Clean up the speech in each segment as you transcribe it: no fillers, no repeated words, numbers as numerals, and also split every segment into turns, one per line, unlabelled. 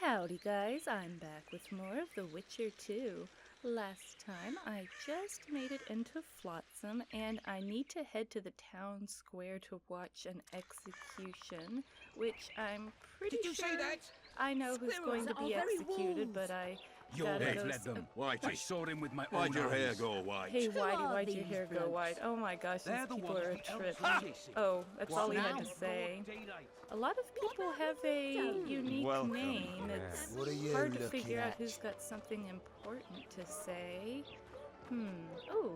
Howdy guys, I'm back with more of The Witcher 2. Last time I just made it into Flotsam and I need to head to the town square to watch an execution, which I'm pretty sure I know who's going to be executed, but I gotta go...
Let them. Whitey. I saw him with my own
Why'd your hair
eyes.
go white?
Hey Whitey, why'd your hair go white? Oh my gosh, these people are a trip. Oh, that's all he had to say. A lot of people have a unique name. It's hard to figure out who's got something important to say. Ooh.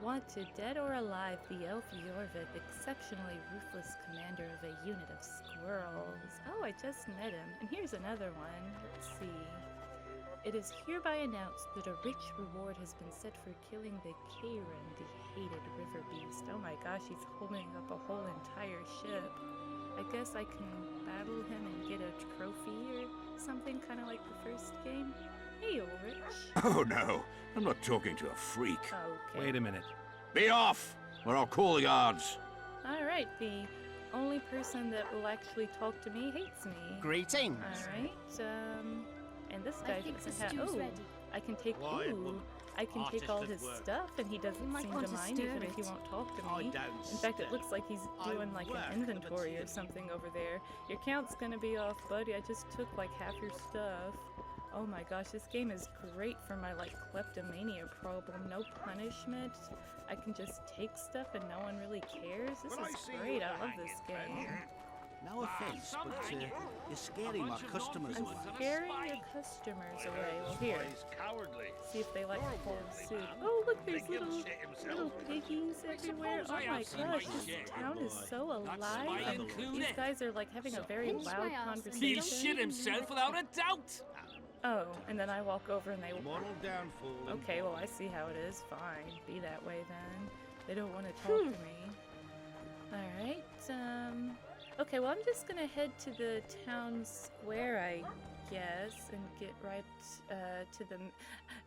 Wanted, dead or alive, the elf Yorvik, exceptionally ruthless commander of a unit of squirrels. Oh, I just met him. And here's another one. Let's see. It is hereby announced that a rich reward has been set for killing the Kayren, the hated river beast. Oh my gosh, he's holding up a whole entire ship. I guess I can battle him and get a trophy or something, kind of like the first game. Hey, Ulrich.
Oh no, I'm not talking to a freak.
Okay.
Wait a minute.
Be off, or I'll call the guards.
Alright, the only person that will actually talk to me hates me.
Greetings.
Alright, and this guy doesn't have... Oh, I can take... Ooh, I can take all his stuff, and he doesn't seem to mind, even if he won't talk to me. In fact, it looks like he's doing like an inventory or something over there. Your count's gonna be off, buddy. I just took like half your stuff. Oh my gosh, this game is great for my like kleptomania problem. No punishment. I can just take stuff and no one really cares. This is great. I love this game.
No offense, but you're scaring my customers away.
I'm scaring your customers away. Well, here. See if they like cold soup. Oh, look, there's little piggies everywhere. Oh my gosh, this town is so alive. These guys are like having a very loud conversation.
He'll shit himself without a doubt.
Oh, and then I walk over and they...
Moral downfall.
Okay, well, I see how it is. Fine. Be that way then. They don't want to talk to me. Alright, okay, well, I'm just gonna head to the town square, I guess, and get right to the...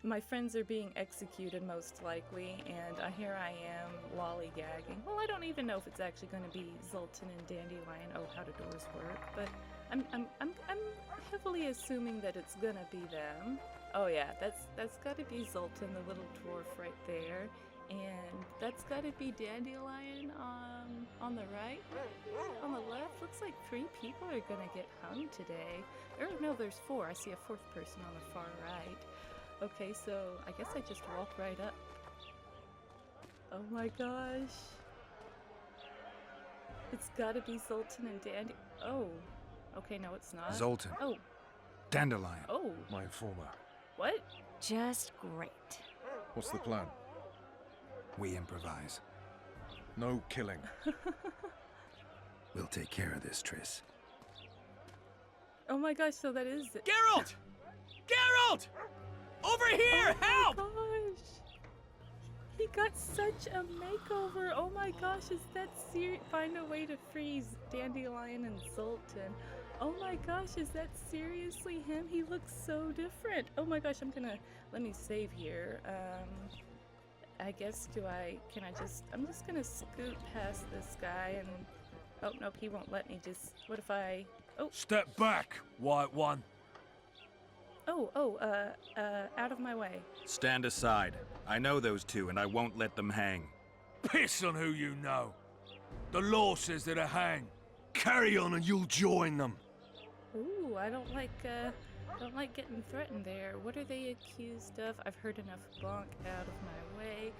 My friends are being executed, most likely, and here I am lollygagging. Well, I don't even know if it's actually going to be Zoltan and Dandelion. Oh, how do doors work? But I'm heavily assuming that it's gonna be them. Oh yeah, that's got to be Zoltan, the little dwarf right there. And that's gotta be Dandelion on the right. On the left, looks like 3 people are gonna get hung today. Or no, there's 4. I see a 4th person on the far right. Okay, so I guess I just walk right up. Oh my gosh. It's gotta be Zoltan and Dandy. Oh. Okay, no, it's not.
Zoltan.
Oh.
Dandelion.
Oh.
My informer.
What?
Just great.
What's the plan? We improvise. No killing.
We'll take care of this, Triss.
Oh my gosh, so that is it.
Geralt! Geralt! Over here! Help!
Oh my gosh. He got such a makeover. Oh my gosh, is that serious? Find a way to freeze Dandelion and Zoltan. Oh my gosh, is that seriously him? He looks so different. Oh my gosh, let me save here. I guess I'm just gonna scoot past this guy and, oh, nope, he won't let me what if I, oh.
Step back, white one.
Out of my way.
Stand aside. I know those 2 and I won't let them hang.
Piss on who you know. The law says they're to hang. Carry on and you'll join them.
Ooh, I don't like getting threatened there. What are they accused of? I've heard enough bonk out of my way.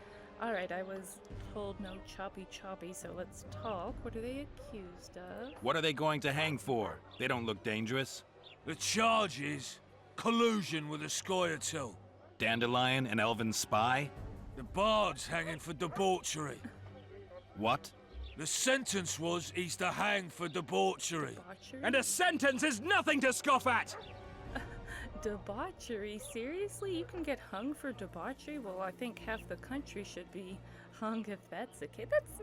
Alright, I was told no choppy, so let's talk. What are they accused of?
What are they going to hang for? They don't look dangerous.
The charge is collusion with a Scoia'tael.
Dandelion, an elven spy?
The bard's hanging for debauchery.
What?
The sentence was he's to hang for debauchery.
Debauchery?
And a sentence is nothing to scoff at!
Debauchery? Seriously? You can get hung for debauchery? Well, I think half the country should be hung if that's the case. That's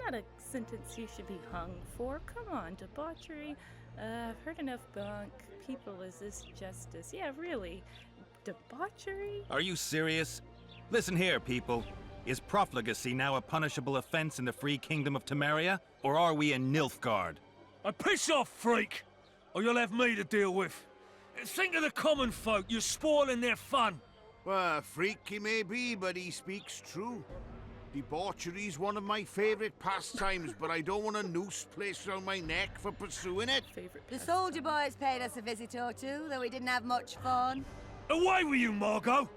not a sentence you should be hung for. Come on, debauchery. I've heard enough bunk. People, is this justice? Yeah, really. Debauchery?
Are you serious? Listen here, people. Is profligacy now a punishable offense in the free kingdom of Temeria? Or are we in Nilfgaard?
Piss off, freak! or you'll have me to deal with. Think of the common folk. You're spoiling their fun.
Well, a freak he may be, but he speaks true. Debauchery's one of my favourite pastimes, but I don't want a noose placed around my neck for pursuing it.
Favorite
The
pastime.
soldier boys paid us a visit or two, though we didn't have much fun.
Away with you, Margot.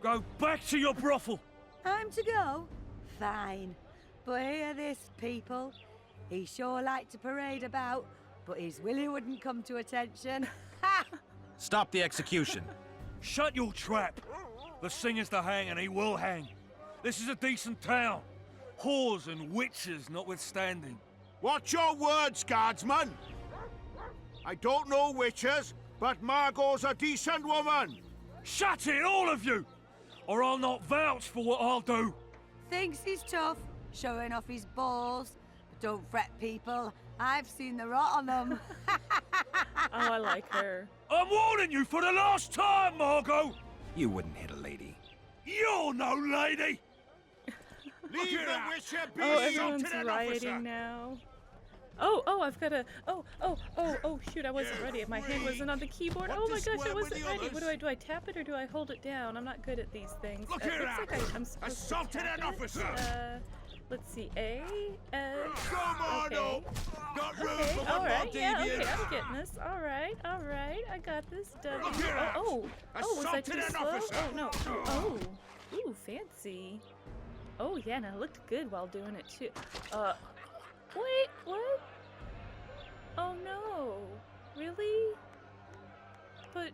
Go back to your brothel.
Time to go? Fine. But hear this, people. He sure liked to parade about, but his willy wouldn't come to attention. Ha!
Stop the execution.
Shut your trap. The singer's to hang, and he will hang. This is a decent town. Whores and witches notwithstanding.
Watch your words, guardsman! I don't know witches, but Margot's a decent woman!
Shut it, all of you! Or I'll not vouch for what I'll do.
Thinks he's tough, showing off his balls. But don't fret, people. I've seen the rot on them.
Oh, I like her.
I'm warning you for the last time, Margot!
You wouldn't hit a lady.
You're no lady!
Leave the witcher be!
Oh, everyone's
Lieutenant
rioting
officer.
now. Oh, I've got to. Oh, shoot, I wasn't ready. My hand wasn't on the keyboard.
Want
Oh
to
my gosh, I
swear with
wasn't
the
ready. What
others?
do I do? I tap it or do I hold it down? I'm not good at these things.
Look
It
here,
looks like I'm supposed to
Assaulted
tap
an
it.
officer.
Let's see. A,
Come on,
okay.
no! Got room
Okay,
for one
all
more
right, yeah, okay,
deviant.
I'm getting this. All right, I got this. W.
Look here,
Oh, was I
assaulted
too
an
slow?
officer.
Oh no. Oh, ooh, fancy. Oh yeah, and I looked good while doing it too. Wait, what? Oh no, really? But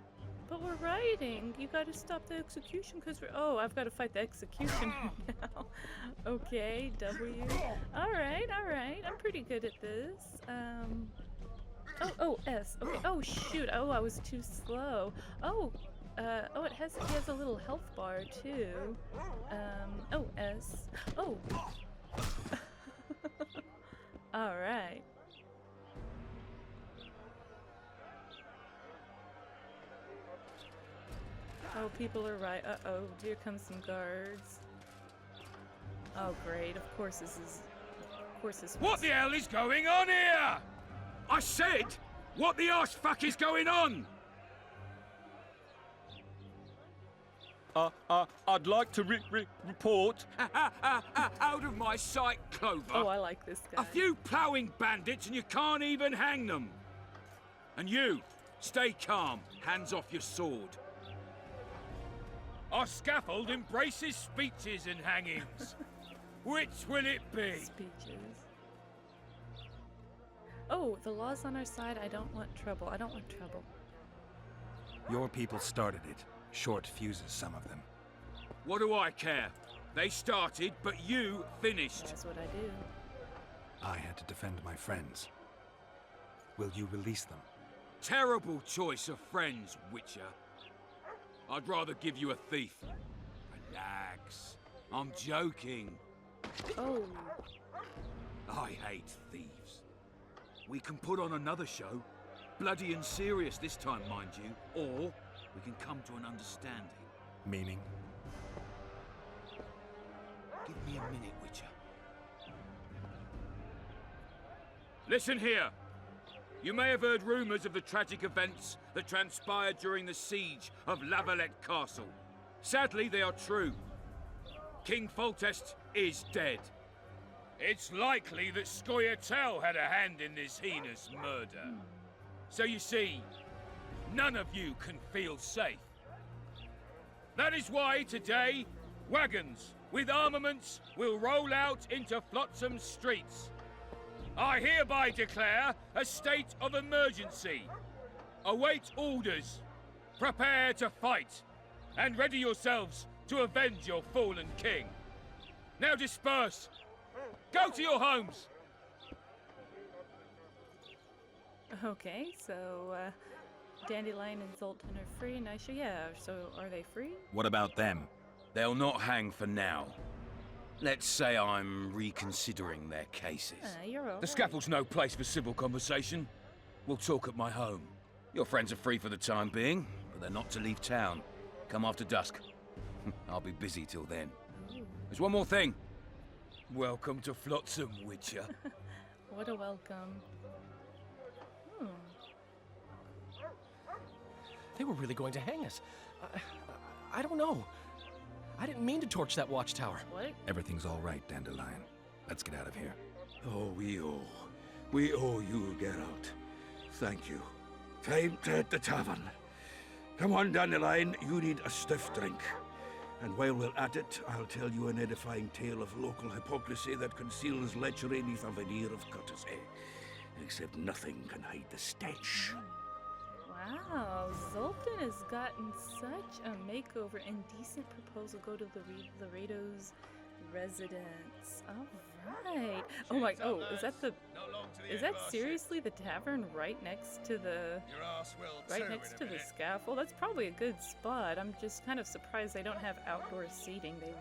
we're rioting. You got to stop the execution because we're. Oh, I've got to fight the execution now. Okay, W. All right. I'm pretty good at this. Oh, S. Okay. Oh shoot. Oh, I was too slow. Oh, he has a little health bar too. Oh, S. Oh. All right. Oh, people are right. Uh-oh, here comes some guards. Oh, great. Of course this is...
What the hell is going on here? I said, what the arse fuck is going on?
I'd like to report.
Out of my sight, Clover.
Oh, I like this guy.
A few ploughing bandits and you can't even hang them. And you, stay calm, hands off your sword. Our scaffold embraces speeches and hangings. Which will it be?
Speeches. Oh, the law's on our side. I don't want trouble.
Your people started it. Short fuses, some of them.
What do I care? They started, but you finished.
That's what I do.
I had to defend my friends. Will you release them?
Terrible choice of friends, Witcher. I'd rather give you a thief. Relax. I'm joking.
Oh.
I hate thieves. We can put on another show. Bloody and serious this time, mind you. Or we can come to an understanding.
Meaning?
Give me a minute, Witcher. Listen here. You may have heard rumors of the tragic events that transpired during the siege of Lavalette Castle. Sadly, they are true. King Foltest is dead. It's likely that Scoia'tael had a hand in this heinous murder. So you see, none of you can feel safe. That is why today, wagons with armaments will roll out into Flotsam streets. I hereby declare a state of emergency. Await orders. Prepare to fight. And ready yourselves to avenge your fallen king. Now disperse. Go to your homes.
Okay, so, Dandelion and Zoltan are free. Nice. Yeah, so are they free?
What about them?
They'll not hang for now. Let's say I'm reconsidering their cases.
You're all
The scaffold's no place for civil conversation. We'll talk at my home.
Your friends are free for the time being, but they're not to leave town. Come after dusk. I'll be busy till then. There's one more thing.
Welcome to Flotsam, Witcher.
What a welcome.
They were really going to hang us. I don't know. I didn't mean to torch that watchtower.
What?
Everything's all right, Dandelion. Let's get out of here.
Oh, we owe you, Geralt. Thank you. Time to hit the tavern. Come on, Dandelion, you need a stiff drink. And while we're at it, I'll tell you an edifying tale of local hypocrisy that conceals lechery neath a veneer of courtesy. Except nothing can hide the stench.
Wow, Zoltan has gotten such a makeover. Indecent proposal. Go to Laredo's residence. All right. Oh my. Oh, is that the? Is that seriously the tavern right next to the? Right next to the scaffold. That's probably a good spot. I'm just kind of surprised they don't have outdoor seating. They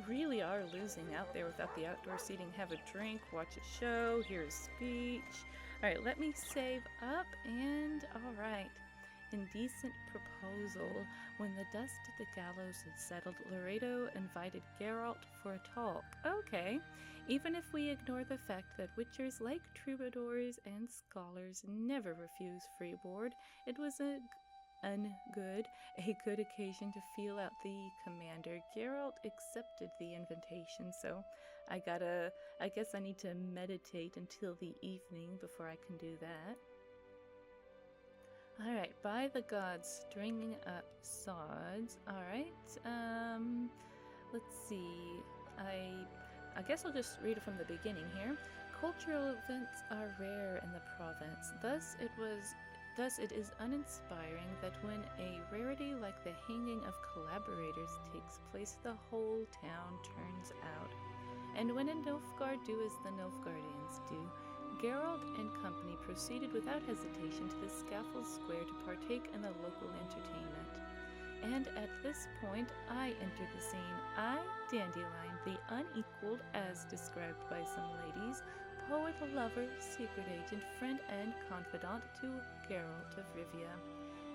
really are losing out there without the outdoor seating. Have a drink, watch a show, hear a speech. Alright, let me save up, and alright. Indecent proposal. When the dust of the gallows had settled, Laredo invited Geralt for a talk. Okay. Even if we ignore the fact that witchers like troubadours and scholars never refuse free board, it was a good occasion to feel out the commander. Geralt accepted the invitation, so I guess I need to meditate until the evening before I can do that. Alright, by the gods, stringing up sods. Alright, let's see. I guess I'll just read it from the beginning here. Cultural events are rare in the province. Thus it is uninspiring that when a rarity like the hanging of collaborators takes place, the whole town turns out. And when a Nilfgaard do as the Nilfgaardians do, Geralt and company proceeded without hesitation to the Scaffold Square to partake in the local entertainment. And at this point, I enter the scene. I, Dandelion, the unequaled, as described by some ladies, poet, lover, secret agent, friend, and confidant to Geralt of Rivia,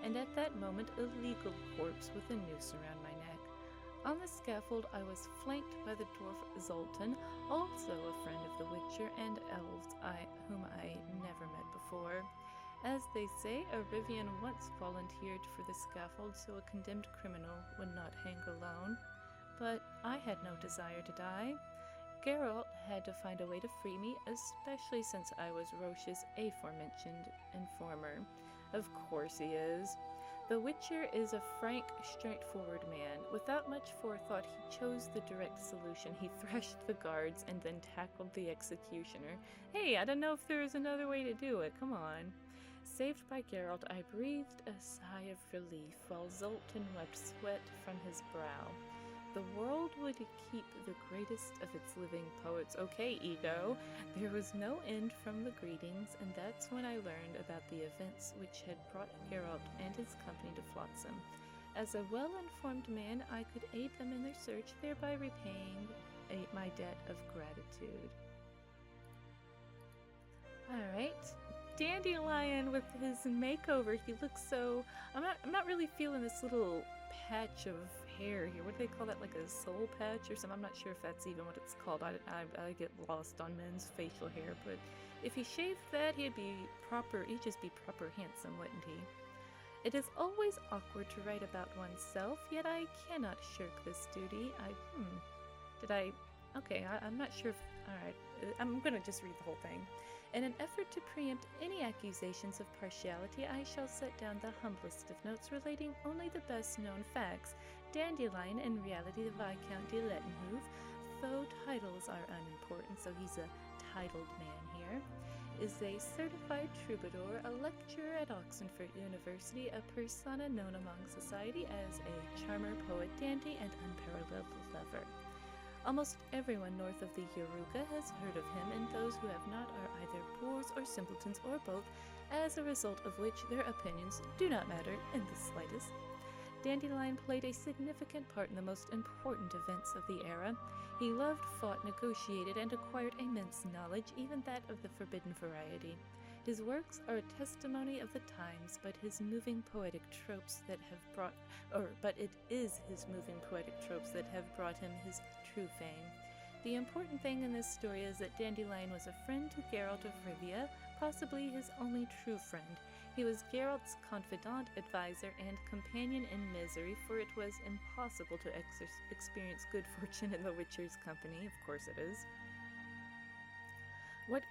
and at that moment a legal corpse with a noose around my neck. On the scaffold I was flanked by the dwarf Zoltan, also a friend of the Witcher, and elves whom I never met before. As they say, a Rivian once volunteered for the scaffold so a condemned criminal would not hang alone. But I had no desire to die. Geralt had to find a way to free me, especially since I was Roche's aforementioned informer. Of course he is. The Witcher is a frank, straightforward man. Without much forethought, he chose the direct solution. He thrashed the guards and then tackled the executioner. Hey, I don't know if there is another way to do it. Come on. Saved by Geralt, I breathed a sigh of relief while Zoltan wiped sweat from his brow. The world would keep the greatest of its living poets. Okay, ego. There was no end from the greetings, and that's when I learned about the events which had brought Geralt and his company to Flotsam. As a well-informed man, I could aid them in their search, thereby repaying my debt of gratitude. Alright. Dandelion with his makeover. He looks so... I'm not really feeling this little patch of hair here. What do they call that? Like a soul patch or something? I'm not sure if that's even what it's called. I get lost on men's facial hair, but if he shaved that, he'd just be proper handsome, wouldn't he? It is always awkward to write about oneself, yet I cannot shirk this duty. I'm not sure if... Alright, I'm gonna just read the whole thing. In an effort to preempt any accusations of partiality, I shall set down the humblest of notes relating only the best-known facts. Dandelion, in reality the Viscount de Lettenhove, though titles are unimportant, so he's a titled man here, is a certified troubadour, a lecturer at Oxford University, a persona known among society as a charmer, poet, dandy, and unparalleled lover. Almost everyone north of the Yaruga has heard of him, and those who have not are either boors or simpletons or both, as a result of which their opinions do not matter in the slightest. Dandelion played a significant part in the most important events of the era. He loved, fought, negotiated, and acquired immense knowledge, even that of the forbidden variety. His works are a testimony of the times, but it is his moving poetic tropes that have brought him his true fame. The important thing in this story is that Dandelion was a friend to Geralt of Rivia, possibly his only true friend. He was Geralt's confidant, advisor, and companion in misery, for it was impossible to experience good fortune in the Witcher's company. Of course it is. What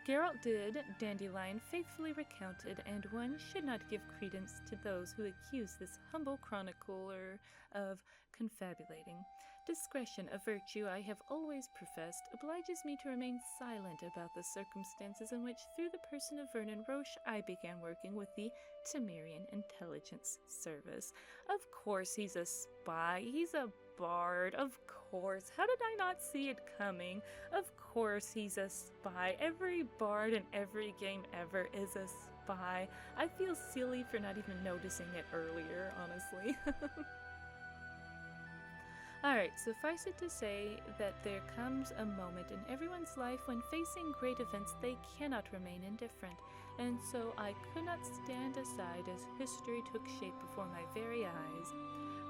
Geralt did, Dandelion faithfully recounted, and one should not give credence to those who accuse this humble chronicler of confabulating. Discretion, a virtue I have always professed, obliges me to remain silent about the circumstances in which, through the person of Vernon Roche, I began working with the Temerian Intelligence Service. Of course he's a spy. He's a bard. Of course. How did I not see it coming? Of course he's a spy. Every bard in every game ever is a spy. I feel silly for not even noticing it earlier, honestly. Alright, suffice it to say that there comes a moment in everyone's life when facing great events they cannot remain indifferent, and so I could not stand aside as history took shape before my very eyes.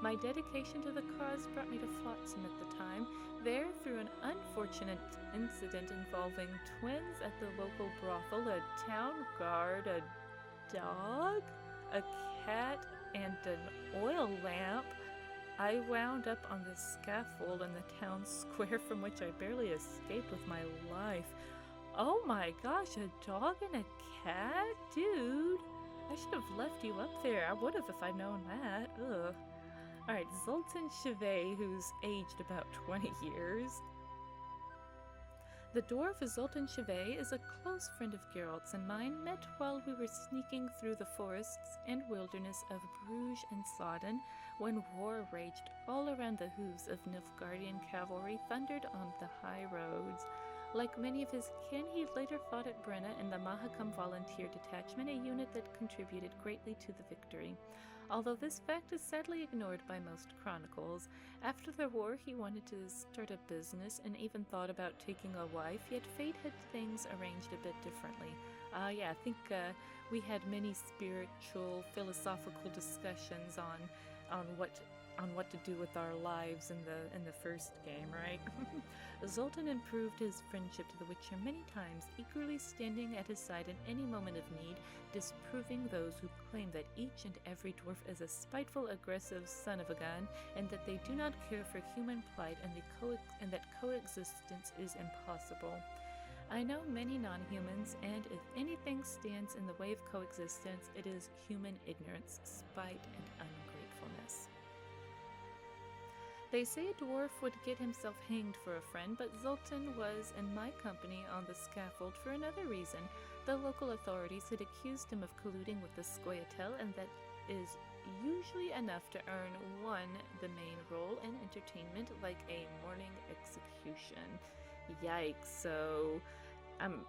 My dedication to the cause brought me to Flotsam at the time. There, through an unfortunate incident involving twins at the local brothel, a town guard, a dog, a cat, and an oil lamp, I wound up on the scaffold in the town square from which I barely escaped with my life. Oh my gosh, a dog and a cat? Dude, I should have left you up there. I would have if I'd known that. Ugh. Alright, Zoltan Chevet, who's aged about 20 years. The dwarf Zoltan Chevet is a close friend of Geralt's and mine, met while we were sneaking through the forests and wilderness of Bruges and Sodden, when war raged all around the hooves of Nilfgaardian cavalry thundered on the high roads. Like many of his kin, he later fought at Brenna in the Mahakam Volunteer Detachment, a unit that contributed greatly to the victory. Although this fact is sadly ignored by most chronicles, after the war he wanted to start a business and even thought about taking a wife, yet fate had things arranged a bit differently. I think we had many spiritual, philosophical discussions on what to do with our lives in the first game, right? Zoltan improved his friendship to the Witcher many times, eagerly standing at his side in any moment of need, disproving those who claim that each and every dwarf is a spiteful, aggressive son of a gun, and that they do not care for human plight, and that coexistence is impossible. I know many non-humans, and if anything stands in the way of coexistence, it is human ignorance, spite, and ungratefulness. They say a dwarf would get himself hanged for a friend, but Zoltan was in my company on the scaffold for another reason. The local authorities had accused him of colluding with the Scoia'tael, and that is usually enough to earn one the main role in entertainment, like a morning execution. Yikes. So I'm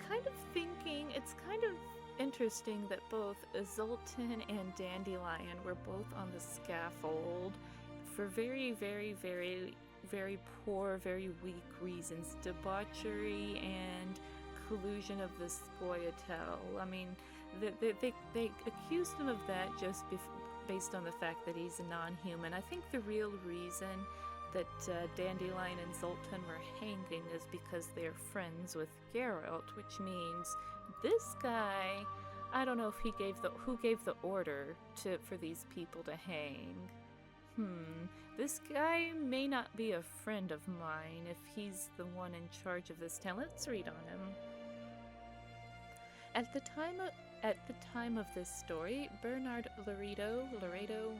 kind of thinking it's kind of interesting that both Zoltan and Dandelion were both on the scaffold for very, very, very, very poor, very weak reasons. Debauchery and collusion of the Scoia'tael. I mean, they accused him of that just based on the fact that he's a non-human. I think the real reason that Dandelion and Zoltan were hanging is because they're friends with Geralt, which means this guy, I don't know if who gave the order for these people to hang. This guy may not be a friend of mine if he's the one in charge of this town. Let's read on him. At the time of this story, Bernard Laredo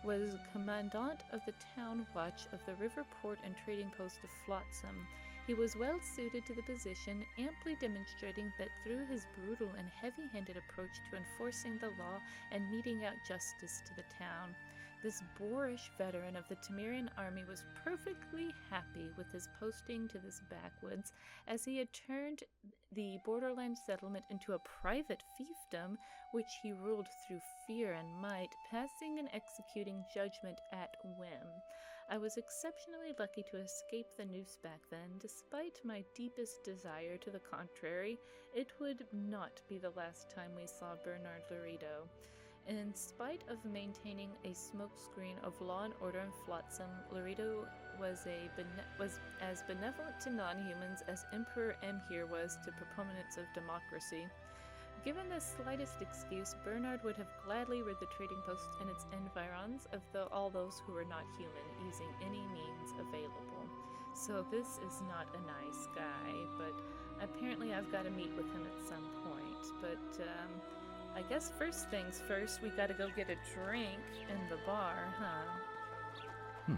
was commandant of the town watch of the river port and trading post of Flotsam. He was well suited to the position, amply demonstrating that through his brutal and heavy-handed approach to enforcing the law and meting out justice to the town, this boorish veteran of the Temerian army was perfectly happy with his posting to this backwoods, as he had turned the borderland settlement into a private fiefdom, which he ruled through fear and might, passing and executing judgment at whim. I was exceptionally lucky to escape the noose back then. Despite my deepest desire to the contrary, it would not be the last time we saw Bernard Laredo. In spite of maintaining a smokescreen of law and order in Flotsam, Laredo was as benevolent to non-humans as Emperor Emhyr was to proponents of democracy. Given the slightest excuse, Bernard would have gladly rid the trading post and its environs of all those who were not human, using any means available. So this is not a nice guy, but apparently I've got to meet with him at some point. But I guess first things first, we got to go get a drink in the bar, huh?
A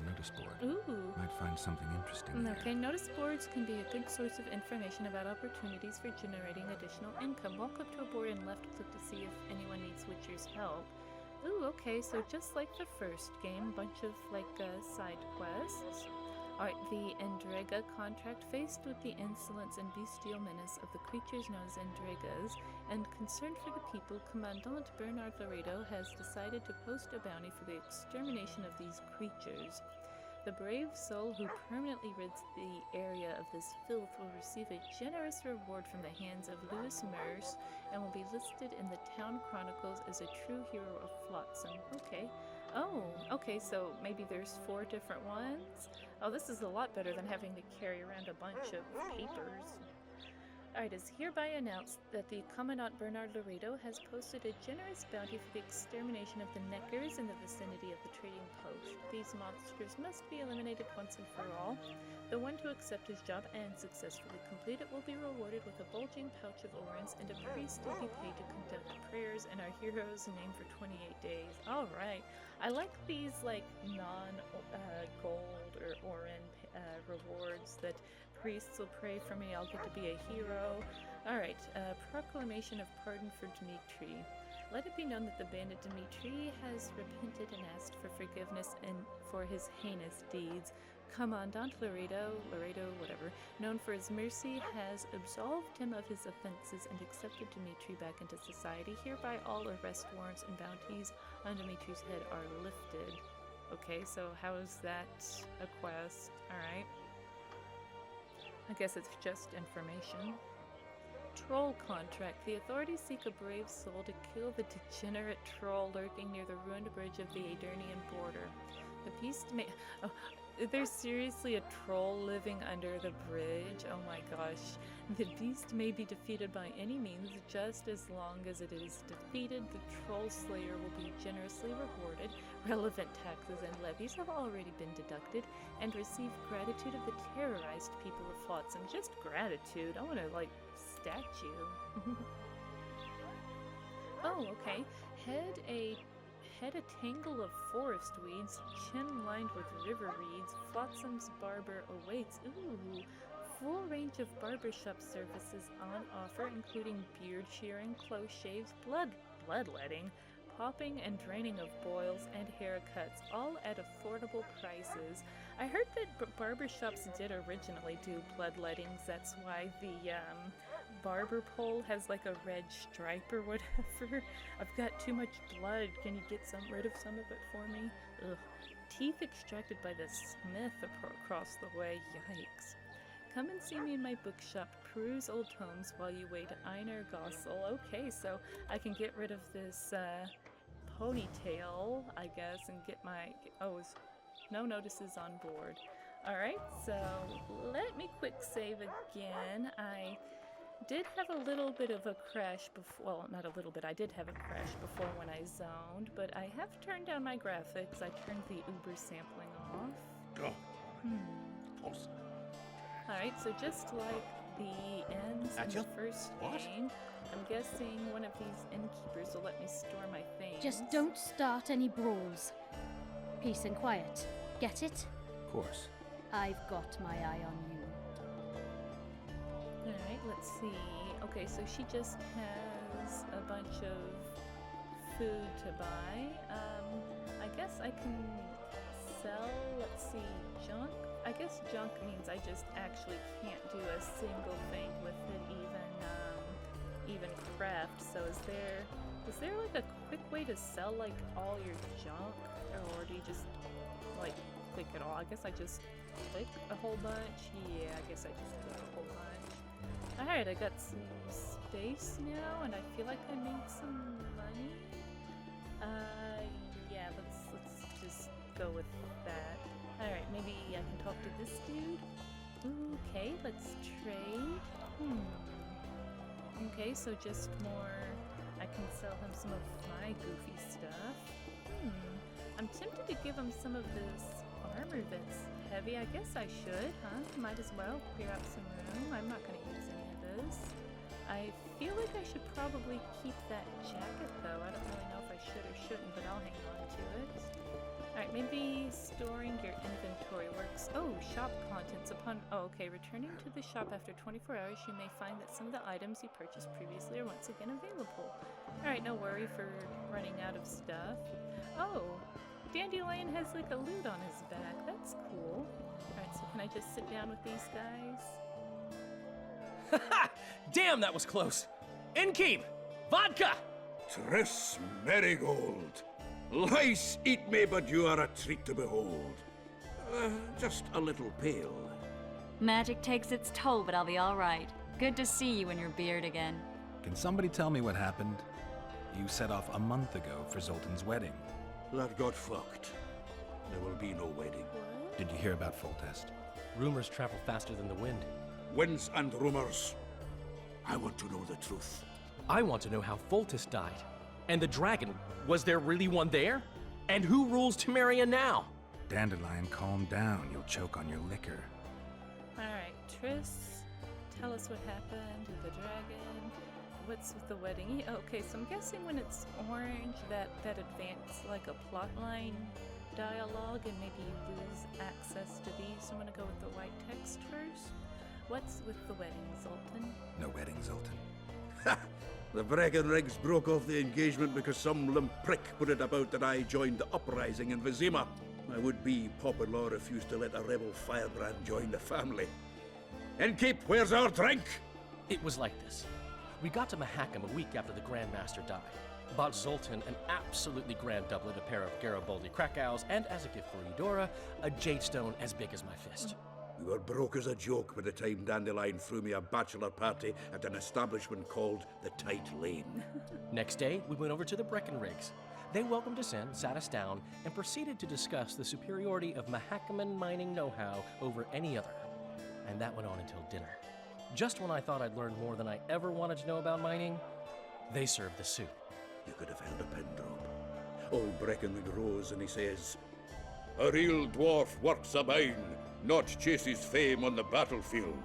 notice board.
Ooh.
Might find something interesting there.
Okay, notice boards can be a good source of information about opportunities for generating additional income. Walk up to a board and left click to see if anyone needs Witcher's help. Ooh, okay, so just like the first game, bunch of side quests. Alright, the Endrega contract. Faced with the insolence and bestial menace of the creatures known as Endregas, and concerned for the people, Commandant Bernard Laredo has decided to post a bounty for the extermination of these creatures. The brave soul who permanently rids the area of this filth will receive a generous reward from the hands of Louis Merce and will be listed in the town chronicles as a true hero of Flotsam. Okay. Oh, okay, so maybe there's 4 different ones? Oh, this is a lot better than having to carry around a bunch of papers. Alright, it is hereby announced that the Commandant Bernard Laredo has posted a generous bounty for the extermination of the Neckers in the vicinity of the trading post. These monsters must be eliminated once and for all. The one to accept his job and successfully complete it will be rewarded with a bulging pouch of orens, and a priest will be paid to conduct prayers in our hero's name for 28 days. Alright, I like these non-gold or oren rewards that priests will pray for me, I'll get to be a hero. Alright, proclamation of pardon for Dmitri. Let it be known that the bandit Dmitri has repented and asked for forgiveness for his heinous deeds. Commandant Laredo, whatever, known for his mercy, has absolved him of his offenses and accepted Dmitri back into society. Hereby all arrest warrants and bounties on Dmitri's head are lifted. Okay, so how is that a quest? Alright. I guess it's just information. Troll contract. The authorities seek a brave soul to kill the degenerate troll lurking near the ruined bridge of the Aedirnian border. The beast may... Oh, there's seriously a troll living under the bridge? Oh my gosh. The beast may be defeated by any means. Just as long as it is defeated, the troll slayer will be generously rewarded. Relevant taxes and levies have already been deducted, and receive gratitude of the terrorized people of Flotsam. Just gratitude. I want to, statue. Oh, okay. Head a tangle of forest weeds, chin lined with river reeds. Flotsam's barber awaits. Ooh. Full range of barbershop services on offer, including beard shearing, close shaves, bloodletting, popping and draining of boils, and haircuts, all at affordable prices. I heard that barbershops did originally do bloodlettings. That's why the barber pole has a red stripe or whatever. I've got too much blood. Can you get rid of some of it for me? Ugh. Teeth extracted by the smith across the way. Yikes. Come and see me in my bookshop. Peruse old tomes while you wait. Einar Gossel. Okay, so I can get rid of this ponytail, I guess, and get my... Oh, no notices on board. Alright, so let me quick save again. I did have a little bit of a crash before. Well, not a little bit. I did have a crash before when I zoned, but I have turned down my graphics. I turned the Uber sampling off.
Awesome.
Alright, so just like the ends in the first game, I'm guessing one of these innkeepers will let me store my things.
Just don't start any brawls. Peace and quiet. Get it?
Of course.
I've got my eye on you.
Alright, let's see. Okay, so she just has a bunch of food to buy. I guess I can sell, let's see, junk? I guess junk means I just actually can't do a single thing with it, even craft. So is there a quick way to sell all your junk, or do you just click it all? I guess I just click a whole bunch. Yeah, I guess I just click a whole bunch. Alright, I got some space now, and I feel like I made some money. Yeah, let's just go with that. Alright, maybe I can talk to this dude. Okay, let's trade. Okay, so just more. I can sell him some of my goofy stuff. I'm tempted to give him some of this armor that's heavy. I guess I should, huh? Might as well clear out some room. I'm not going to use any of this. I feel like I should probably keep that jacket, though. I don't really know if I should or shouldn't, but I'll hang on to it. Alright, maybe storing your inventory works. Oh, shop contents. Okay, returning to the shop after 24 hours, you may find that some of the items you purchased previously are once again available. Alright, no worry for running out of stuff. Oh, Dandelion has like a lute on his back. That's cool. Alright, so can I just sit down with these guys?
Damn, that was close. Innkeep! Vodka!
Triss Marigold. Lice eat me, but you are a treat to behold. Just a little pale.
Magic takes its toll, but I'll be all right. Good to see you in your beard again.
Can somebody tell me what happened? You set off a month ago for Zoltan's wedding.
That got fucked. There will be no wedding.
Did you hear about Foltest?
Rumors travel faster than the wind.
Winds and rumors. I want to know the truth.
I want to know how Foltest died. And the dragon, was there really one there? And who rules Temeria now?
Dandelion, calm down. You'll choke on your liquor.
Alright, Triss, tell us what happened with the dragon. What's with the wedding? Okay, so I'm guessing when it's orange, that advances like a plotline dialogue, and maybe you lose access to these. So I'm gonna go with the white text first. What's with the wedding, Zoltan?
No wedding, Zoltan.
Ha! The Breckenrigs broke off the engagement because some limp prick put it about that I joined the uprising in Vizima. My would-be Popper-in-law refused to let a rebel firebrand join the family. Innkeep, where's our drink?
It was like this. We got to Mahakam a week after the Grand Master died. Bought Zoltan an absolutely grand doublet, a pair of Garibaldi Krakau's, and as a gift for Eudora, a jade stone as big as my fist.
We were broke as a joke by the time Dandelion threw me a bachelor party at an establishment called the Tight Lane.
Next day, we went over to the Breckenrigs. They welcomed us in, sat us down, and proceeded to discuss the superiority of Mahakaman mining know-how over any other. And that went on until dinner. Just when I thought I'd learned more than I ever wanted to know about mining, they served the soup.
You could have held a pin drop. Old Breckenrig rose and he says, "A real dwarf works a mine, not chases fame on the battlefield."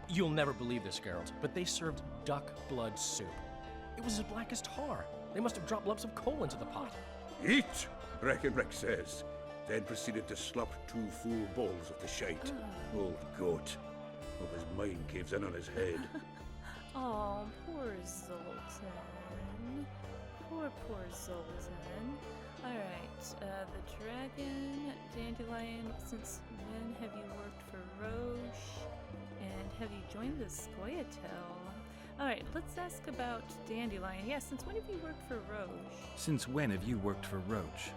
You'll never believe this, Geralt, but they served duck blood soup. It was as black as tar. They must have dropped lumps of coal into the pot.
"Eat," Breckenrig says, then proceeded to slop 2 full bowls of the shite. Old goat. Hope his mind caves in on his head.
Oh, poor Zoltan. Poor Zoltan. Alright, the dragon, Dandelion, since when have you worked for Roche? And have you joined the Scoia'tael? Alright, let's ask about Dandelion. Yeah, since when have you worked for Roche?
Since when have you worked for Roche?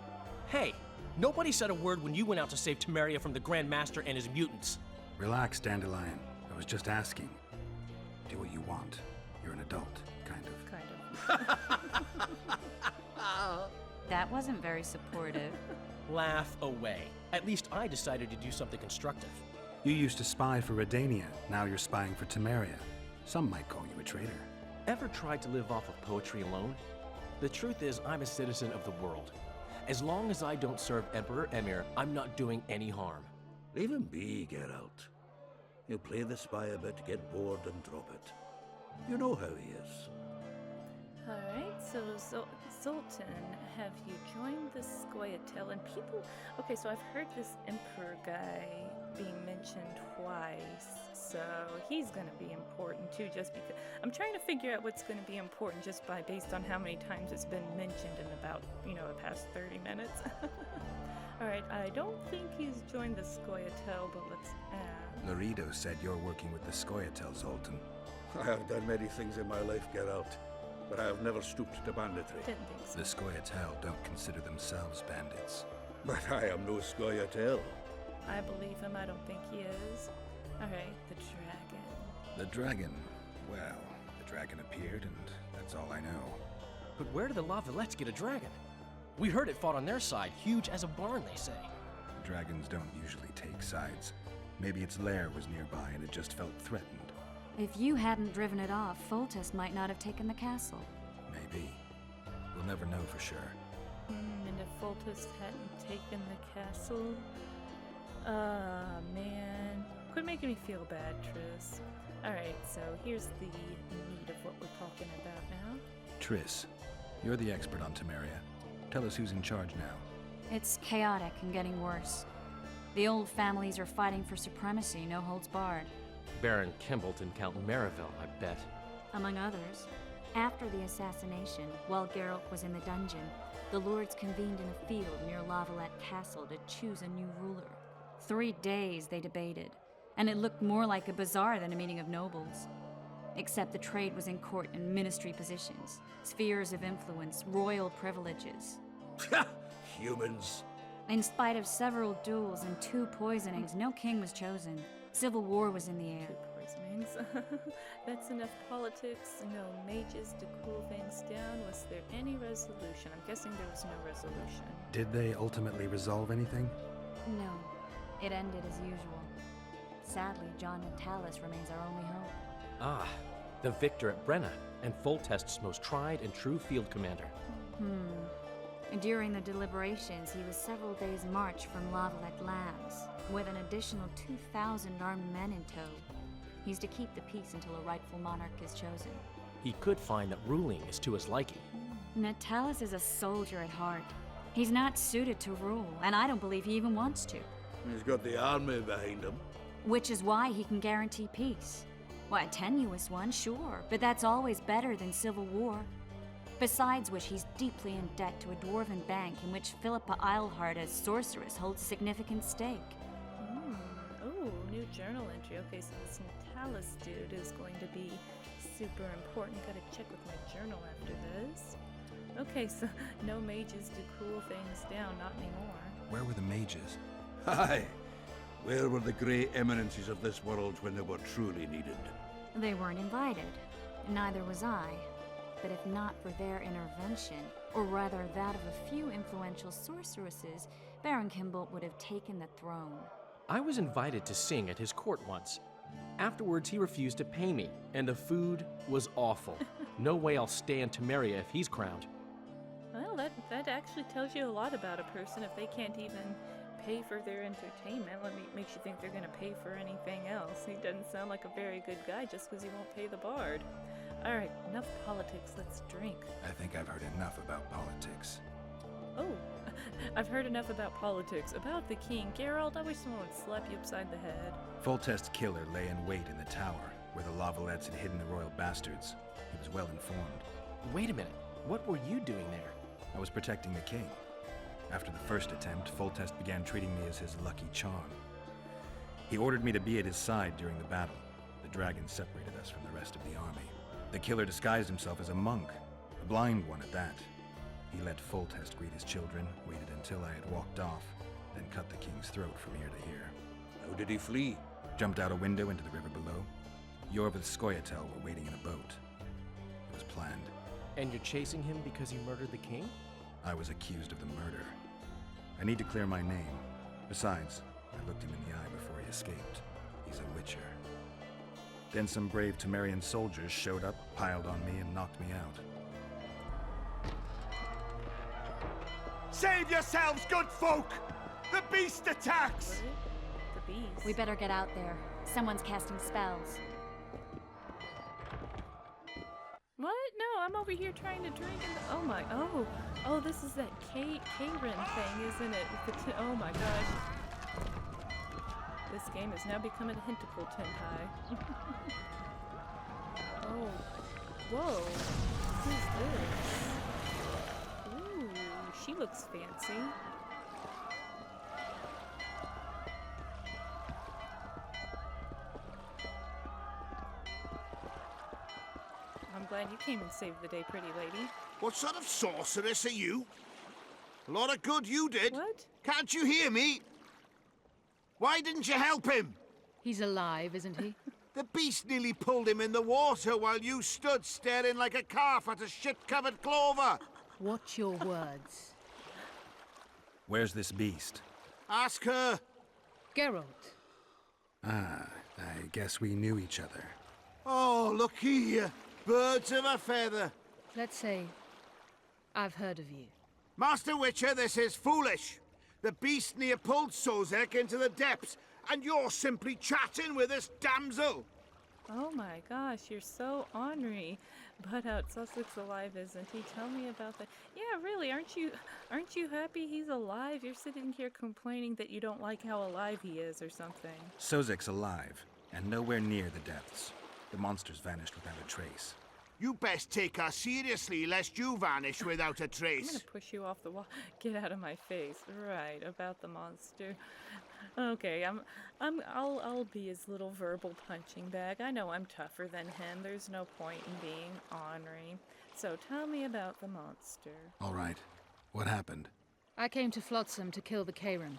Hey, nobody said a word when you went out to save Temeria from the Grand Master and his mutants.
Relax, Dandelion. I was just asking. Do what you want. You're an adult, kind of.
That wasn't very supportive.
Laugh away. At least I decided to do something constructive.
You used to spy for Redania. Now you're spying for Temeria. Some might call you a traitor.
Ever tried to live off of poetry alone? The truth is, I'm a citizen of the world. As long as I don't serve Emperor Emir, I'm not doing any harm.
Leave him be, Geralt. He'll play the spy a bit, get bored, and drop it. You know how he is.
Alright, so Zoltan, have you joined the Scoia'tael? And people... Okay, so I've heard this Emperor guy being mentioned twice, so he's gonna be important too, just because... I'm trying to figure out what's gonna be important just based on how many times it's been mentioned in about, the past 30 minutes. Alright, I don't think he's joined the Scoia'tael, but let's ask.
Laredo said you're working with the Scoia'tael, Zoltan.
I have done many things in my life, Geralt, but I have never stooped to banditry.
Didn't think so.
The Scoia'tael don't consider themselves bandits.
But I am no Scoia'tael.
I believe him, I don't think he is. Alright, the dragon.
The dragon? Well, the dragon appeared, and that's all I know.
But where did the La Villettes get a dragon? We heard it fought on their side, huge as a barn, they say.
Dragons don't usually take sides. Maybe its lair was nearby and it just felt threatened.
If you hadn't driven it off, Foltest might not have taken the castle.
Maybe. We'll never know for sure.
And if Foltest hadn't taken the castle... Ah, man. Quit making me feel bad, Triss. Alright, so here's the meat of what we're talking about now.
Triss, you're the expert on Temeria. Tell us who's in charge now.
It's chaotic and getting worse. The old families are fighting for supremacy, no holds barred.
Baron Kimbolt and Count Merivale, I bet.
Among others. After the assassination, while Geralt was in the dungeon, the lords convened in a field near Lavalette Castle to choose a new ruler. 3 days they debated, and it looked more like a bazaar than a meeting of nobles. Except the trade was in court and ministry positions, spheres of influence, royal privileges.
Humans.
In spite of several duels and 2 poisonings, no king was chosen. Civil war was in the air.
2 poisonings. That's enough politics, no mages to cool things down. Was there any resolution? I'm guessing there was no resolution.
Did they ultimately resolve anything?
No. It ended as usual. Sadly, John Natalis remains our only hope.
Ah, the victor at Brenna, and Foltest's most tried and true field commander.
During the deliberations, he was several days' march from Lavalette Lands, with an additional 2,000 armed men in tow. He's to keep the peace until a rightful monarch is chosen.
He could find that ruling is to his liking.
Natalis is a soldier at heart. He's not suited to rule, and I don't believe he even wants to.
He's got the army behind him.
Which is why he can guarantee peace. Well, a tenuous one, sure, but that's always better than civil war. Besides which, he's deeply in debt to a dwarven bank in which Philippa Eilhart as sorceress holds a significant stake.
Oh, new journal entry. Okay, so this Natalis dude is going to be super important. Gotta check with my journal after this. Okay, so no mages to cool things down, not anymore.
Where were the mages?
Aye. Where were the great eminences of this world when they were truly needed?
They weren't invited. Neither was I. But if not for their intervention, or rather that of a few influential sorceresses, Baron Kimbolt would have taken the throne.
I was invited to sing at his court once. Afterwards, he refused to pay me, and the food was awful. No way I'll stay in Temeria if he's crowned.
Well, that actually tells you a lot about a person if they can't even pay for their entertainment. Makes you think they're going to pay for anything else. He doesn't sound like a very good guy just because he won't pay the bard. Alright, enough politics, let's drink.
I think I've heard enough about politics.
Oh, I've heard enough about politics. About the king. Geralt, I wish someone would slap you upside the head.
Foltest's killer lay in wait in the tower, where the Lavalettes had hidden the royal bastards. He was well informed.
Wait a minute, what were you doing there?
I was protecting the king. After the first attempt, Foltest began treating me as his lucky charm. He ordered me to be at his side during the battle. The dragon separated us from the rest of the army. The killer disguised himself as a monk, a blind one at that. He let Foltest greet his children, waited until I had walked off, then cut the king's throat from ear to ear.
How did he flee?
Jumped out a window into the river below. Yor with Skoyatel were waiting in a boat. It was planned.
And you're chasing him because he murdered the king?
I was accused of the murder. I need to clear my name. Besides, I looked him in the eye before he escaped. He's a witcher. Then some brave Temerian soldiers showed up, piled on me, and knocked me out.
Save yourselves, good folk! The beast attacks!
What? The beast?
We better get out there. Someone's casting spells.
What? No, I'm over here trying to drink and oh my, oh, this is that Kayren thing, isn't it? Oh my gosh. This game is now becoming a henticle tentai. Oh, whoa, who's this? Ooh, she looks fancy. I'm glad you came and saved the day, pretty lady.
What sort of sorceress are you? A lot of good you did.
What?
Can't you hear me? Why didn't you help him?
He's alive, isn't he?
The beast nearly pulled him in the water while you stood staring like a calf at a shit-covered clover.
Watch your words.
Where's this beast?
Ask her.
Geralt.
Ah, I guess we knew each other.
Oh, look here. Birds of a feather.
Let's say I've heard of you.
Master Witcher, this is foolish. The beast near pulled Sozek into the depths, and you're simply chatting with this damsel.
Oh my gosh, you're so ornery. But Sussex alive, isn't he? Tell me about that. Yeah, really, aren't you happy he's alive? You're sitting here complaining that you don't like how alive he is or something.
Sozek's alive, and nowhere near the depths. The monsters vanished without a trace.
You best take us seriously, lest you vanish without a
I'm
trace.
gonna push you off the wall. Get out of my face. Right, about the monster. Okay, I'll be his little verbal punching bag. I know I'm tougher than him. There's no point in being ornery. So tell me about the monster.
All right. What happened?
I came to Flotsam to kill the Kayren,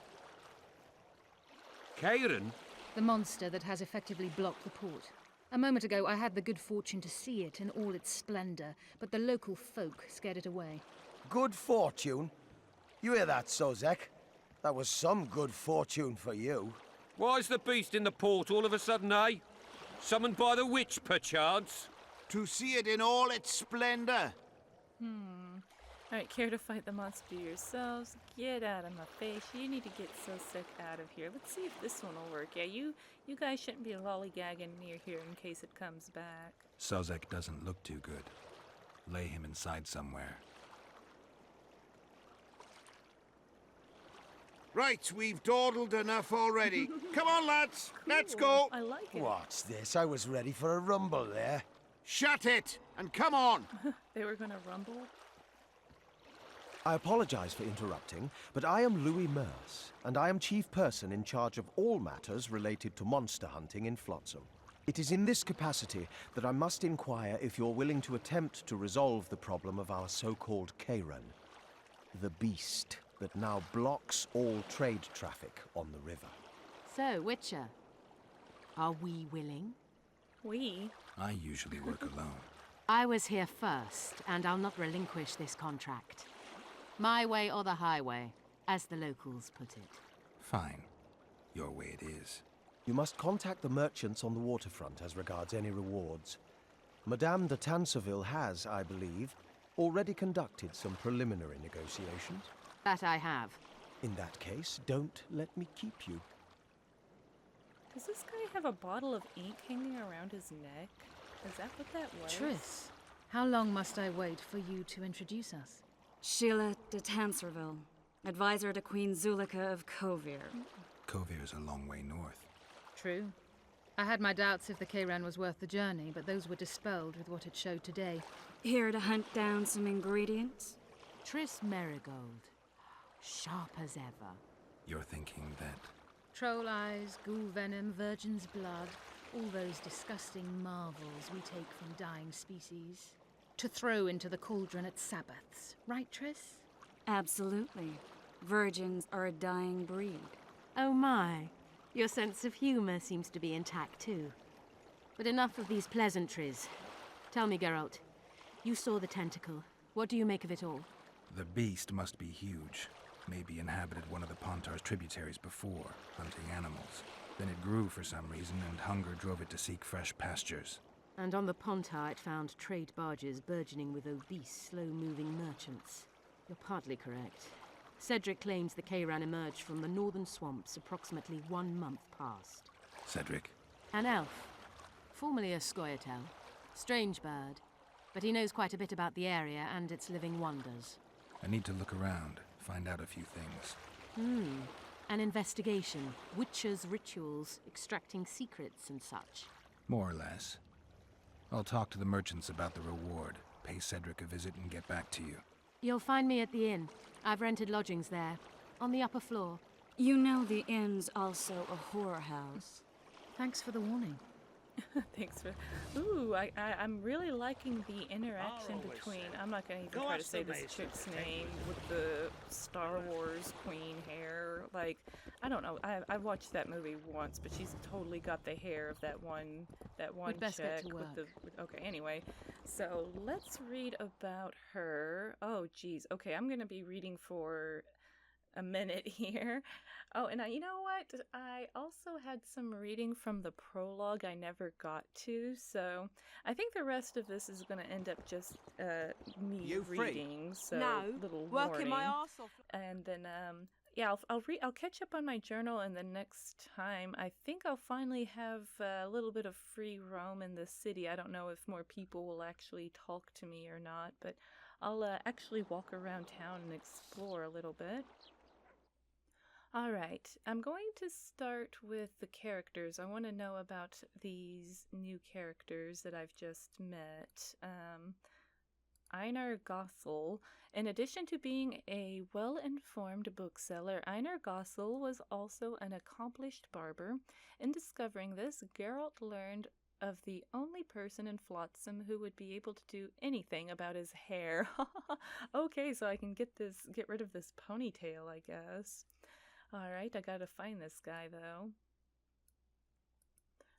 Kayren?
the monster that has effectively blocked the port. A moment ago, I had the good fortune to see it in all its splendor, but the local folk scared it away.
Good fortune? You hear that, Sozek? That was some good fortune for you.
Why's the beast in the port all of a sudden, eh? Summoned by the witch, perchance?
To see it in all its splendor.
Alright, care to fight the monster yourselves? Get out of my face. You need to get so sick out of here. Let's see if this one will work. Yeah, you guys shouldn't be lollygagging near here in case it comes back.
Sozek doesn't look too good. Lay him inside somewhere.
Right, we've dawdled enough already. Come on, lads, let's go.
I like it.
What's this? I was ready for a rumble there.
Shut it, and come on.
They were gonna rumble?
I apologize for interrupting, but I am Louis Merce, and I am chief person in charge of all matters related to monster hunting in Flotsam. It is in this capacity that I must inquire if you're willing to attempt to resolve the problem of our so-called Kayren, the beast that now blocks all trade traffic on the river.
So, Witcher, are we willing?
We?
I usually work alone.
I was here first, and I'll not relinquish this contract. My way or the highway, as the locals put it.
Fine. Your way it is.
You must contact the merchants on the waterfront as regards any rewards. Madame de Tanseville has, I believe, already conducted some preliminary negotiations.
That I have.
In that case, don't let me keep you.
Does this guy have a bottle of ink hanging around his neck? Is that what that was?
Triss, how long must I wait for you to introduce us?
Sheila de Tanserville, advisor to Queen Zulika of Kovir.
Kovir's a long way north.
True. I had my doubts if the Kayren was worth the journey, but those were dispelled with what it showed today.
Here to hunt down some ingredients?
Triss Marigold. Sharp as ever.
You're thinking that...
Troll eyes, ghoul venom, virgin's blood, all those disgusting marvels we take from dying species, to throw into the cauldron at Sabbaths. Right, Triss?
Absolutely. Virgins are a dying breed.
Oh my. Your sense of humor seems to be intact too. But enough of these pleasantries. Tell me, Geralt, you saw the tentacle. What do you make of it all?
The beast must be huge. Maybe inhabited one of the Pontar's tributaries before, hunting animals. Then it grew for some reason, and hunger drove it to seek fresh pastures.
And on the Pontar it found trade barges burgeoning with obese, slow-moving merchants. You're partly correct. Cedric claims the Kayren emerged from the northern swamps approximately 1 month past.
Cedric?
An elf. Formerly a Scoia'tael. Strange bird. But he knows quite a bit about the area and its living wonders.
I need to look around, find out a few things.
An investigation. Witches' rituals, extracting secrets and such.
More or less. I'll talk to the merchants about the reward, pay Cedric a visit, and get back to you.
You'll find me at the inn. I've rented lodgings there, on the upper floor.
You know the inn's also a whorehouse.
Thanks for the warning.
Thanks for... Ooh, I'm really liking the interaction between... I'm not going to even try to say this chick's name with the Star Wars queen hair. Like, I don't know. I've watched that movie once, but she's totally got the hair of that one
We'd best get
chick
to
with the...
work.
Okay, anyway. So, let's read about her. Oh, geez. Okay, I'm going to be reading for a minute here. Oh, and you know what? I also had some reading from the prologue I never got to, so I think the rest of this is going to end up just me
You free?
reading. So
No,
little
working my
warning.
arse off.
And then yeah, I'll catch up on my journal, and the next time I think I'll finally have a little bit of free roam in the city. I don't know if more people will actually talk to me or not, but I'll actually walk around town and explore a little bit. Alright, I'm going to start with the characters. I want to know about these new characters that I've just met. Einar Gossel. In addition to being a well-informed bookseller, Einar Gossel was also an accomplished barber. In discovering this, Geralt learned of the only person in Flotsam who would be able to do anything about his hair. Okay, so I can get rid of this ponytail, I guess. Alright, I gotta find this guy, though.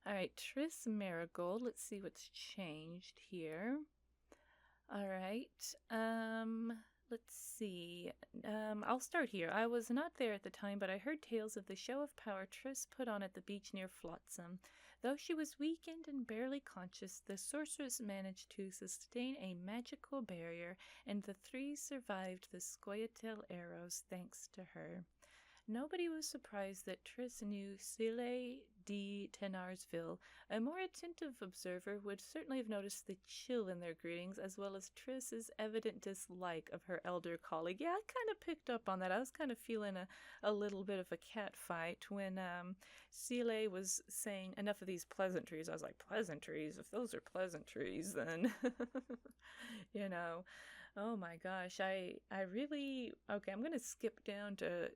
Alright, Triss Marigold. Let's see what's changed here. Alright, let's see. I'll start here. I was not there at the time, but I heard tales of the show of power Triss put on at the beach near Flotsam. Though she was weakened and barely conscious, the sorceress managed to sustain a magical barrier, and the three survived the Scoia'tael arrows thanks to her. Nobody was surprised that Triss knew Sile de Tenarsville. A more attentive observer would certainly have noticed the chill in their greetings, as well as Triss's evident dislike of her elder colleague. Yeah, I kind of picked up on that. I was kind of feeling a little bit of a cat fight when Sile was saying enough of these pleasantries. I was like, pleasantries? If those are pleasantries, then, you know. Oh my gosh, I really... Okay, I'm going to skip down to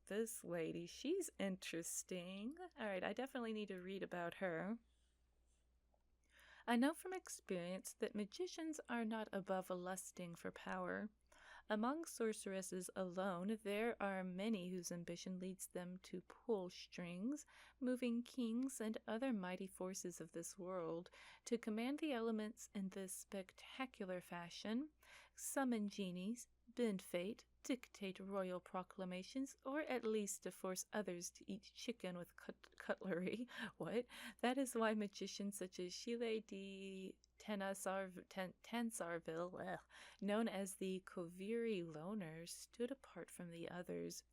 this lady. She's interesting. Alright, I definitely need to read about her. I know from experience that magicians are not above lusting for power. Among sorceresses alone, there are many whose ambition leads them to pull strings, moving kings and other mighty forces of this world, to command the elements in this spectacular fashion, summon genies, bend fate, dictate royal proclamations, or at least to force others to eat chicken with cutlery. What? That is why magicians such as Sile de Tansarville, known as the Koviri Loners, stood apart from the others.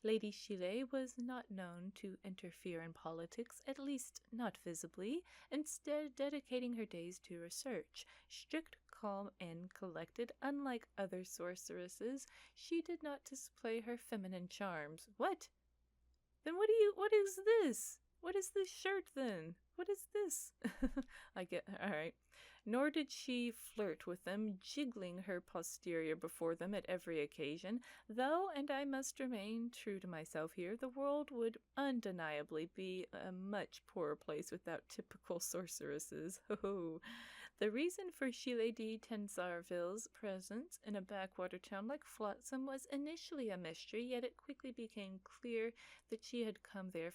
Lady Sile was not known to interfere in politics, at least not visibly, instead dedicating her days to research. Strict, calm, and collected, unlike other sorceresses, she did not display her feminine charms. What? Then what is this? What is this shirt then? What is this? Alright. Nor did she flirt with them, jiggling her posterior before them at every occasion, though, and I must remain true to myself here, the world would undeniably be a much poorer place without typical sorceresses. The reason for Sile de Tansarville's presence in a backwater town like Flotsam was initially a mystery, yet it quickly became clear that she had come there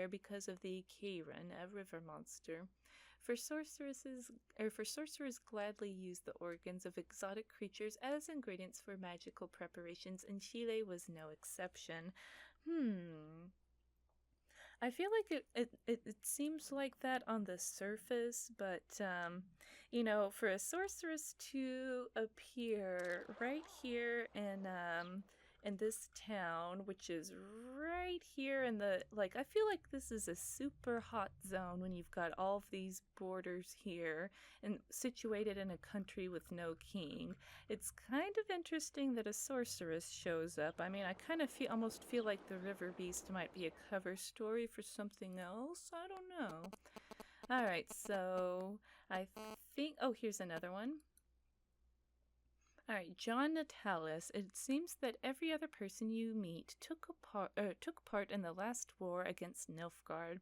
because of the Kayren, a river monster. For sorcerers gladly use the organs of exotic creatures as ingredients for magical preparations, and Sile was no exception. I feel like it seems like that on the surface, but, you know, for a sorceress to appear right here in this town, which is right here in the, like, I feel like this is a super hot zone when you've got all of these borders here and situated in a country with no king. It's kind of interesting that a sorceress shows up. I mean, I kind of almost feel like the River Beast might be a cover story for something else. I don't know. Alright, so I think, oh, here's another one. Alright, John Natalis. It seems that every other person you meet took part in the last war against Nilfgaard.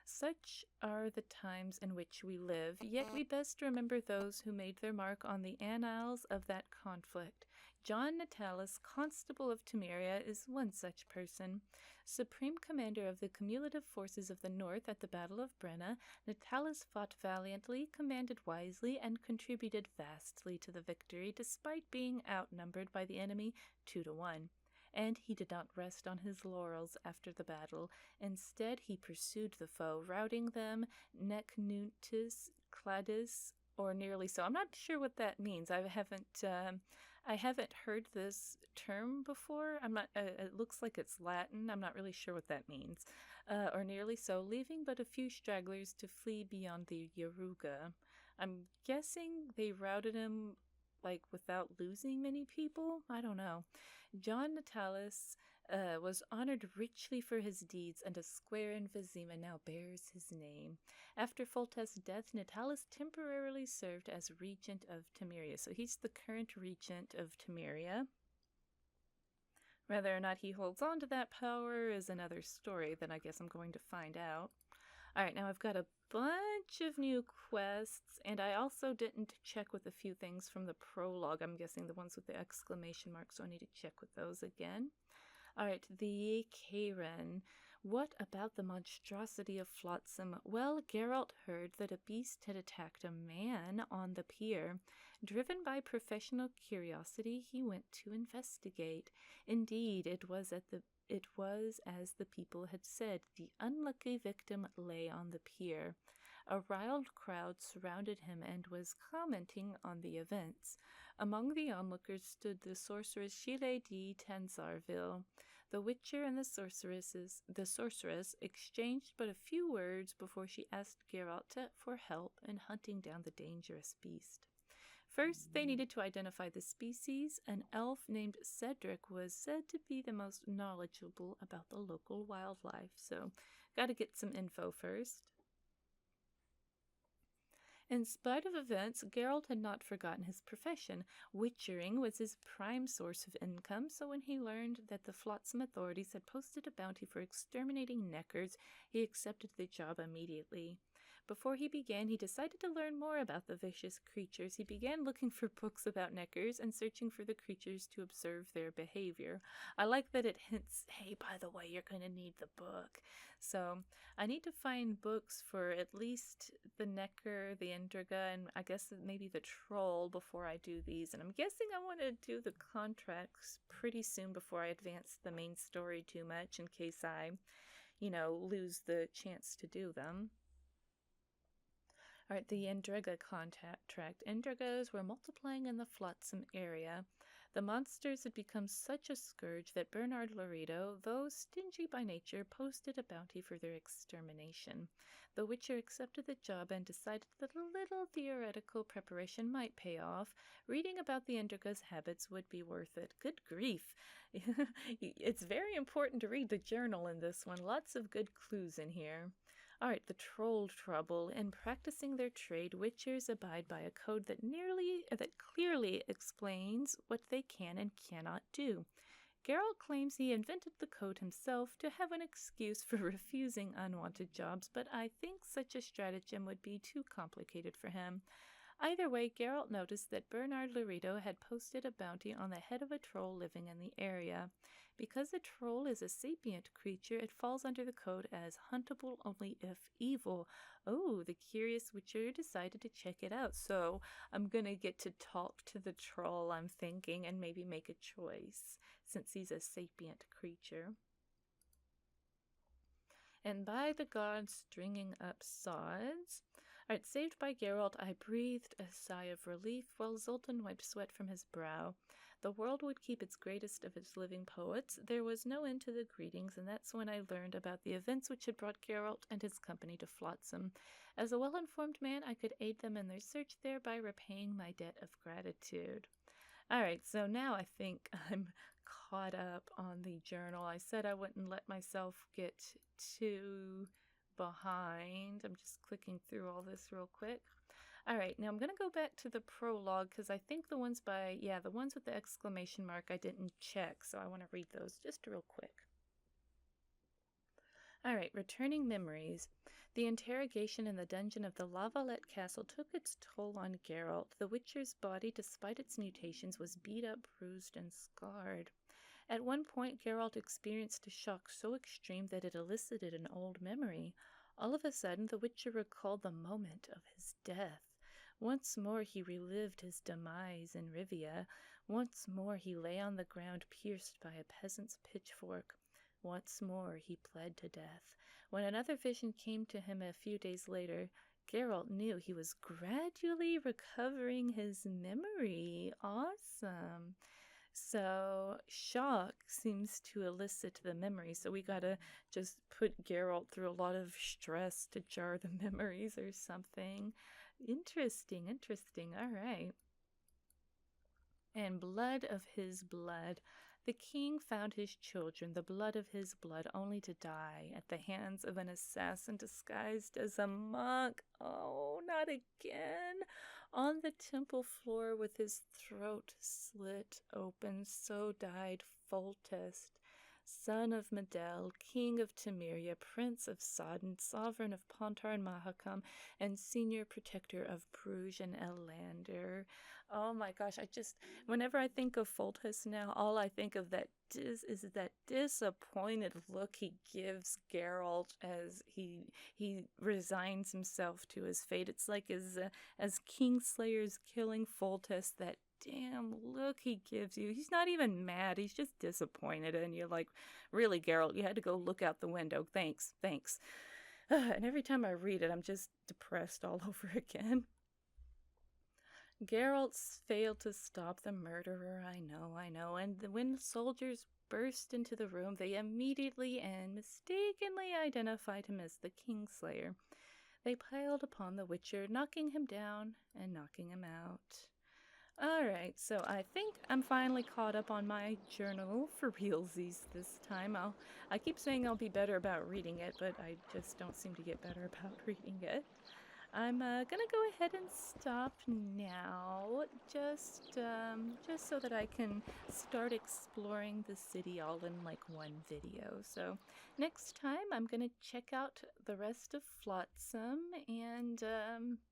Such are the times in which we live, yet we best remember those who made their mark on the annals of that conflict. John Natalis, Constable of Temeria, is one such person. Supreme commander of the cumulative forces of the North at the Battle of Brenna, Natalis fought valiantly, commanded wisely, and contributed vastly to the victory, despite being outnumbered by the enemy 2-1. and he did not rest on his laurels after the battle. Instead, he pursued the foe, routing them nec nuntis cladis, or nearly so. I'm not sure what that means. I haven't heard this term before. I'm not. It looks like it's Latin. I'm not really sure what that means. Or nearly so, leaving but a few stragglers to flee beyond the Yaruga. I'm guessing they routed him like without losing many people. I don't know. John Natalis was honored richly for his deeds, and a square in Vizima now bears his name. After Foltest's death, Natalis temporarily served as regent of Temeria. So he's the current regent of Temeria. Whether or not he holds on to that power is another story that I guess I'm going to find out. Alright, now I've got a bunch of new quests, and I also didn't check with a few things from the prologue. I'm guessing the ones with the exclamation mark, so I need to check with those again. Alright, the Kayren. What about the monstrosity of Flotsam? Well, Geralt heard that a beast had attacked a man on the pier. Driven by professional curiosity, he went to investigate. Indeed, it was as the people had said. The unlucky victim lay on the pier. A riled crowd surrounded him and was commenting on the events. Among the onlookers stood the sorceress Chile de Tanzarville. The Witcher and the sorceress exchanged but a few words before she asked Geralt for help in hunting down the dangerous beast. First, they needed to identify the species. An elf named Cedric was said to be the most knowledgeable about the local wildlife, so gotta get some info first. In spite of events, Geralt had not forgotten his profession. Witchering was his prime source of income, so when he learned that the Flotsam authorities had posted a bounty for exterminating neckers, he accepted the job immediately. Before he began, he decided to learn more about the vicious creatures. He began looking for books about neckers and searching for the creatures to observe their behavior. I like that it hints, hey, by the way, you're going to need the book. So I need to find books for at least the necker, the Endriga, and I guess maybe the troll before I do these. And I'm guessing I want to do the contracts pretty soon before I advance the main story too much in case I, lose the chance to do them. Alright, the Endriga contract. Endrigas were multiplying in the Flotsam area. The monsters had become such a scourge that Bernard Laredo, though stingy by nature, posted a bounty for their extermination. The Witcher accepted the job and decided that a little theoretical preparation might pay off. Reading about the Endriga's habits would be worth it. Good grief. It's very important to read the journal in this one. Lots of good clues in here. Alright, the troll trouble. In practicing their trade, witchers abide by a code that clearly explains what they can and cannot do. Geralt claims he invented the code himself to have an excuse for refusing unwanted jobs, but I think such a stratagem would be too complicated for him. Either way, Geralt noticed that Bernard Laredo had posted a bounty on the head of a troll living in the area. Because a troll is a sapient creature, it falls under the code as huntable only if evil. Oh, the curious witcher decided to check it out, so I'm gonna get to talk to the troll, I'm thinking, and maybe make a choice, since he's a sapient creature. And by the gods stringing up sods. Alright, saved by Geralt, I breathed a sigh of relief while Zoltan wiped sweat from his brow. The world would keep its greatest of its living poets. There was no end to the greetings, and that's when I learned about the events which had brought Geralt and his company to Flotsam. As a well-informed man, I could aid them in their search, thereby repaying my debt of gratitude. Alright, so now I think I'm caught up on the journal. I said I wouldn't let myself get too behind. I'm just clicking through all this real quick. Alright, now I'm going to go back to the prologue because I think the ones with the exclamation mark I didn't check, so I want to read those just real quick. Alright, returning memories. The interrogation in the dungeon of the Lavalette Castle took its toll on Geralt. The Witcher's body, despite its mutations, was beat up, bruised, and scarred. At one point, Geralt experienced a shock so extreme that it elicited an old memory. All of a sudden, the Witcher recalled the moment of his death. Once more he relived his demise in Rivia. Once more he lay on the ground, pierced by a peasant's pitchfork. Once more he bled to death. When another vision came to him a few days later, Geralt knew he was gradually recovering his memory. Awesome. So shock seems to elicit the memory, so we gotta just put Geralt through a lot of stress to jar the memories or something. Interesting, interesting. All right. And blood of his blood. The king found his children, the blood of his blood, only to die at the hands of an assassin disguised as a monk. Oh, not again. On the temple floor with his throat slit open, so died Foltest, son of Medel, king of Temeria, prince of Sodden, sovereign of Pontar and Mahakam, and senior protector of Bruges and Elander. Oh my gosh, whenever I think of Foltest now, all I think of is that disappointed look he gives Geralt as he resigns himself to his fate. It's like as Kingslayer's killing Foltest, that damn look he gives you. He's not even mad, he's just disappointed, and you're like, really, Geralt, you had to go look out the window. Thanks. And every time I read it, I'm just depressed all over again. Geralt failed to stop the murderer, I know, and when the soldiers burst into the room, they immediately and mistakenly identified him as the Kingslayer. They piled upon the Witcher, knocking him down and knocking him out. Alright, so I think I'm finally caught up on my journal for realsies this time. I keep saying I'll be better about reading it, but I just don't seem to get better about reading it. I'm gonna go ahead and stop now, just so that I can start exploring the city all in like one video. So next time I'm gonna check out the rest of Flotsam and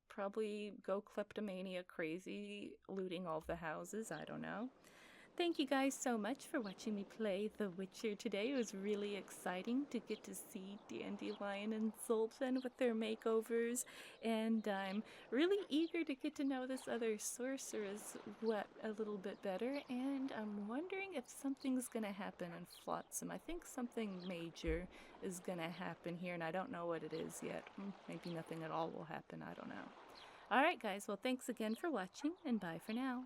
probably go kleptomania crazy, looting all the houses, I don't know. Thank you guys so much for watching me play The Witcher today. It was really exciting to get to see Dandelion and Zoltan with their makeovers, and I'm really eager to get to know this other sorceress a little bit better, and I'm wondering if something's gonna happen in Flotsam. I think something major is gonna happen here, and I don't know what it is yet. Maybe nothing at all will happen, I don't know. Alright guys, well thanks again for watching, and bye for now.